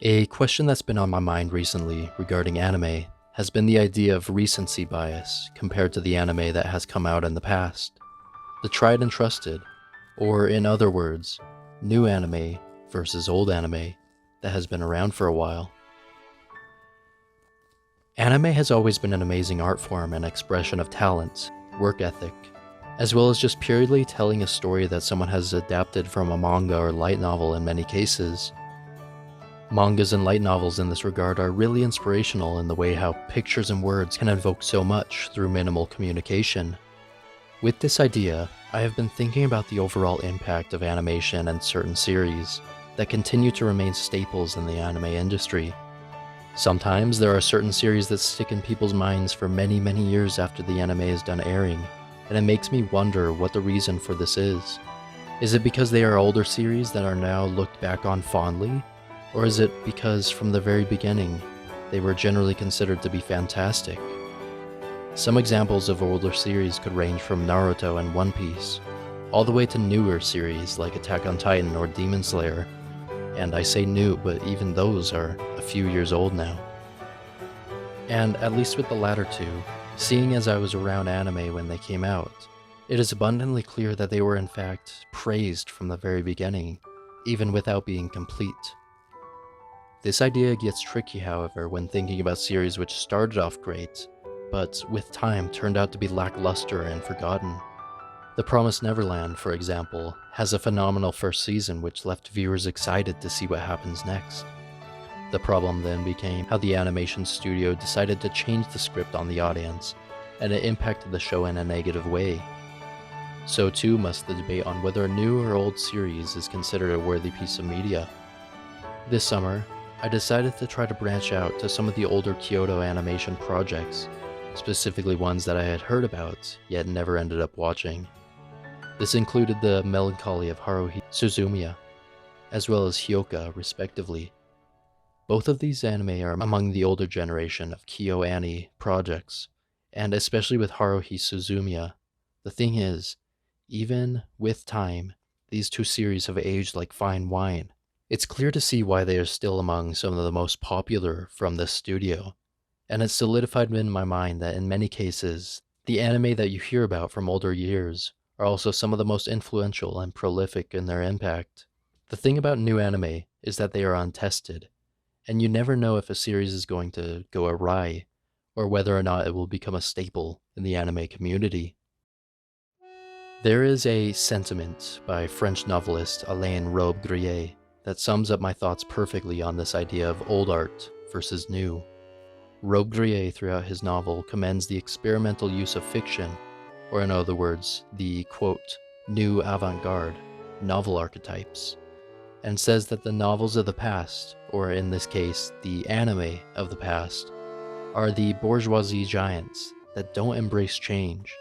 A question that's been on my mind recently regarding anime has been the idea of recency bias compared to the anime that has come out in the past. The tried and trusted, or in other words, new anime versus old anime that has been around for a while. Anime has always been an amazing art form and expression of talent, work ethic, as well as just purely telling a story that someone has adapted from a manga or light novel in many cases. Mangas and light novels in this regard are really inspirational in the way how pictures and words can evoke so much through minimal communication. With this idea, I have been thinking about the overall impact of animation and certain series that continue to remain staples in the anime industry. Sometimes there are certain series that stick in people's minds for many years after the anime is done airing, and it makes me wonder what the reason for this is. Is it because they are older series that are now looked back on fondly? Or is it because from the very beginning, they were generally considered to be fantastic? Some examples of older series could range from Naruto and One Piece, all the way to newer series like Attack on Titan or Demon Slayer. And I say new, but even those are a few years old now. And at least with the latter two, seeing as I was around anime when they came out, it is abundantly clear that they were in fact praised from the very beginning, even without being complete. This idea gets tricky, however, when thinking about series which started off great, but with time turned out to be lackluster and forgotten. The Promised Neverland, for example, has a phenomenal first season which left viewers excited to see what happens next. The problem then became how the animation studio decided to change the script on the audience, and it impacted the show in a negative way. So too must the debate on whether a new or old series is considered a worthy piece of media. This summer, I decided to try to branch out to some of the older Kyoto animation projects, specifically ones that I had heard about, yet never ended up watching. This included The Melancholy of Haruhi Suzumiya, as well as Hyoka, respectively. Both of these anime are among the older generation of KyoAni projects, and especially with Haruhi Suzumiya, the thing is, even with time, these two series have aged like fine wine. It's clear to see why they are still among some of the most popular from this studio, and it's solidified in my mind that in many cases, the anime that you hear about from older years are also some of the most influential and prolific in their impact. The thing about new anime is that they are untested, and you never know if a series is going to go awry, or whether or not it will become a staple in the anime community. There is a sentiment by French novelist Alain Robbe-Grillet that sums up my thoughts perfectly on this idea of old art versus new. Robbe-Grillet throughout his novel commends the experimental use of fiction, or in other words, the quote, new avant-garde novel archetypes, and says that the novels of the past, or in this case, the anime of the past, are the bourgeoisie giants that don't embrace change.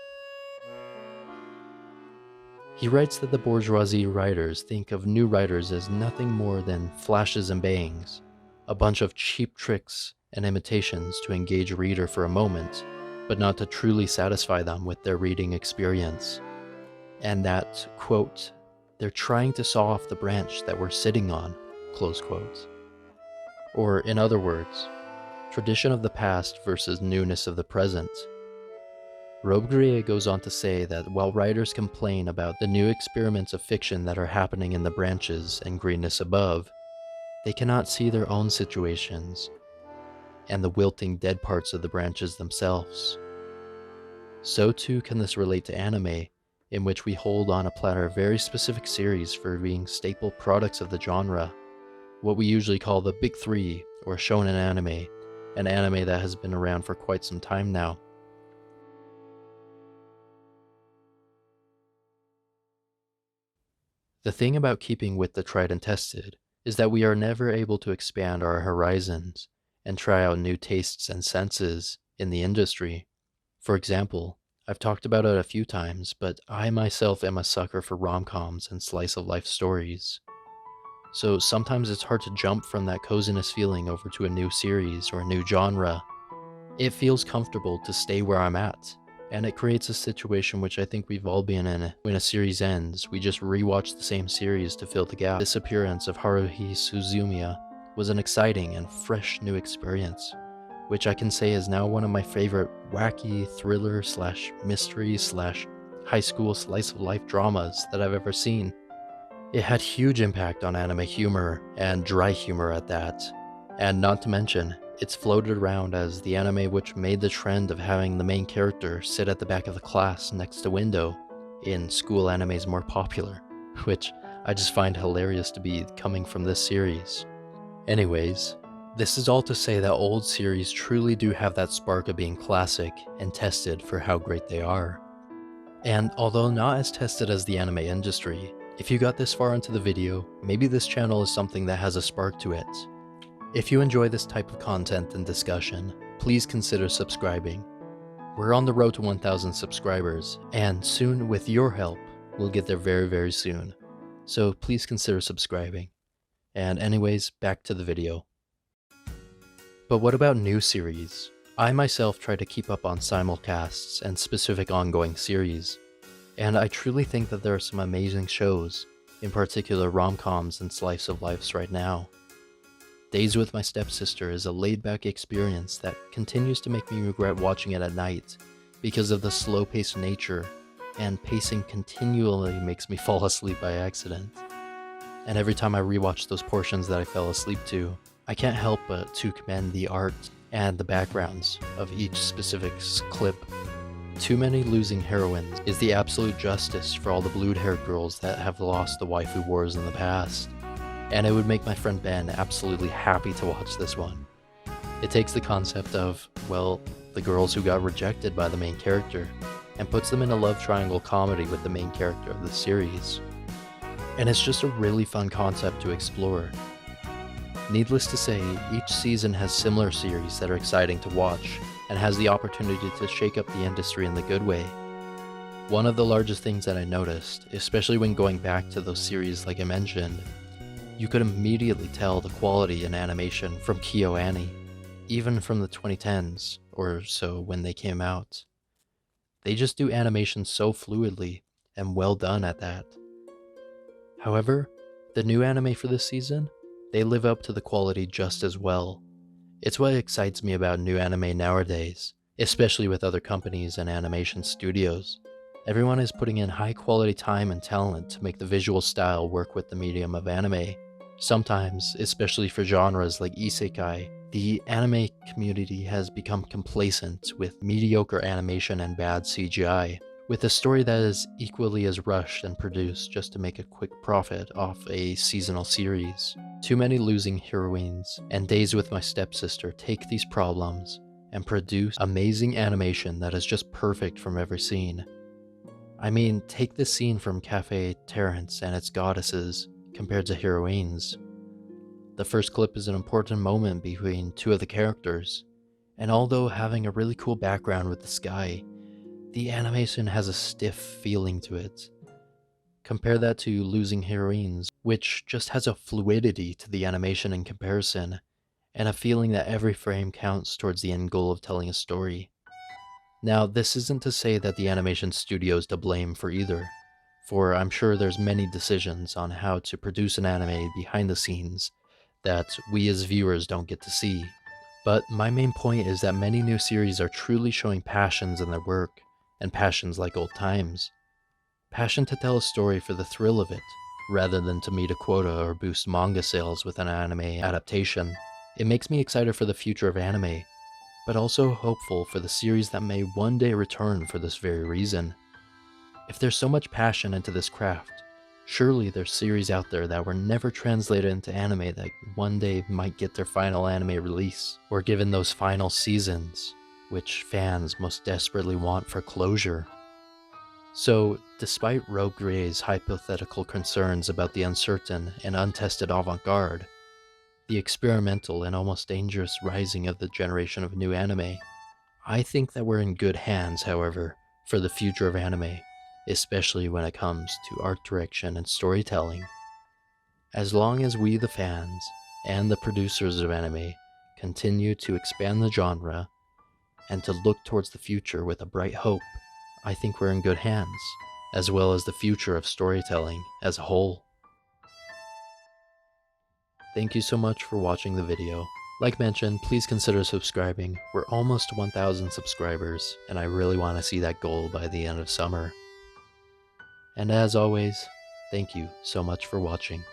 He writes that the bourgeoisie writers think of new writers as nothing more than flashes and bangs, a bunch of cheap tricks and imitations to engage a reader for a moment, but not to truly satisfy them with their reading experience. And that, quote, they're trying to saw off the branch that we're sitting on, close quote. Or in other words, tradition of the past versus newness of the present. Robbe-Grillet goes on to say that while writers complain about the new experiments of fiction that are happening in the branches and greenness above, they cannot see their own situations and the wilting dead parts of the branches themselves. So too can this relate to anime, in which we hold on a platter very specific series for being staple products of the genre, what we usually call the Big Three or shonen anime, an anime that has been around for quite some time now. The thing about keeping with the tried and tested is that we are never able to expand our horizons and try out new tastes and senses in the industry. For example, I've talked about it a few times, but I myself am a sucker for rom-coms and slice-of-life stories. So sometimes it's hard to jump from that coziness feeling over to a new series or a new genre. It feels comfortable to stay where I'm at, and it creates a situation which I think we've all been in. When a series ends, we just rewatch the same series to fill the gap. Disappearance of Haruhi Suzumiya was an exciting and fresh new experience, which I can say is now one of my favorite wacky thriller slash mystery slash high school slice of life dramas that I've ever seen. It had huge impact on anime humor, and dry humor at that. And not to mention, it's floated around as the anime which made the trend of having the main character sit at the back of the class next to window in school animes more popular, which I just find hilarious to be coming from this series. Anyways, this is all to say that old series truly do have that spark of being classic and tested for how great they are. And although not as tested as the anime industry, if you got this far into the video, maybe this channel is something that has a spark to it. If you enjoy this type of content and discussion, please consider subscribing. We're on the road to 1,000 subscribers, and soon, with your help, we'll get there very, very soon. So please consider subscribing. And anyways, back to the video. But what about new series? I myself try to keep up on simulcasts and specific ongoing series, and I truly think that there are some amazing shows, in particular rom-coms and slice of lives right now. Days with My Stepsister is a laid-back experience that continues to make me regret watching it at night because of the slow-paced nature, and pacing continually makes me fall asleep by accident. And every time I rewatch those portions that I fell asleep to, I can't help but to commend the art and the backgrounds of each specific clip. Too Many Losing Heroines is the absolute justice for all the blue-haired girls that have lost the waifu wars in the past. And it would make my friend Ben absolutely happy to watch this one. It takes the concept of, well, the girls who got rejected by the main character, and puts them in a love triangle comedy with the main character of the series. And it's just a really fun concept to explore. Needless to say, each season has similar series that are exciting to watch, and has the opportunity to shake up the industry in the good way. One of the largest things that I noticed, especially when going back to those series like I mentioned, you could immediately tell the quality in animation from KyoAni, even from the 2010s or so when they came out. They just do animation so fluidly, and well done at that. However, the new anime for this season, they live up to the quality just as well. It's what excites me about new anime nowadays, especially with other companies and animation studios. Everyone is putting in high quality time and talent to make the visual style work with the medium of anime. Sometimes, especially for genres like isekai, the anime community has become complacent with mediocre animation and bad CGI, with a story that is equally as rushed and produced just to make a quick profit off a seasonal series. Too Many Losing Heroines and Days with My Stepsister take these problems and produce amazing animation that is just perfect from every scene. I mean, take this scene from Cafe Terrence and its goddesses compared to Heroines. The first clip is an important moment between two of the characters, and although having a really cool background with the sky, the animation has a stiff feeling to it. Compare that to Losing Heroines, which just has a fluidity to the animation in comparison, and a feeling that every frame counts towards the end goal of telling a story. Now, this isn't to say that the animation studio is to blame for either, for I'm sure there's many decisions on how to produce an anime behind the scenes that we as viewers don't get to see. But my main point is that many new series are truly showing passions in their work, and passions like old times. Passion to tell a story for the thrill of it, rather than to meet a quota or boost manga sales with an anime adaptation. It makes me excited for the future of anime, but also hopeful for the series that may one day return for this very reason. If there's so much passion into this craft, surely there's series out there that were never translated into anime that one day might get their final anime release, or given those final seasons, which fans most desperately want for closure. So, despite Rogue Gray's hypothetical concerns about the uncertain and untested avant-garde, the experimental and almost dangerous rising of the generation of new anime, I think that we're in good hands, however, for the future of anime, especially when it comes to art direction and storytelling. As long as we, the fans, and the producers of anime, continue to expand the genre, and to look towards the future with a bright hope, I think we're in good hands, as well as the future of storytelling as a whole. Thank you so much for watching the video. Like mentioned, please consider subscribing. We're almost 1,000 subscribers, and I really want to see that goal by the end of summer. And as always, thank you so much for watching.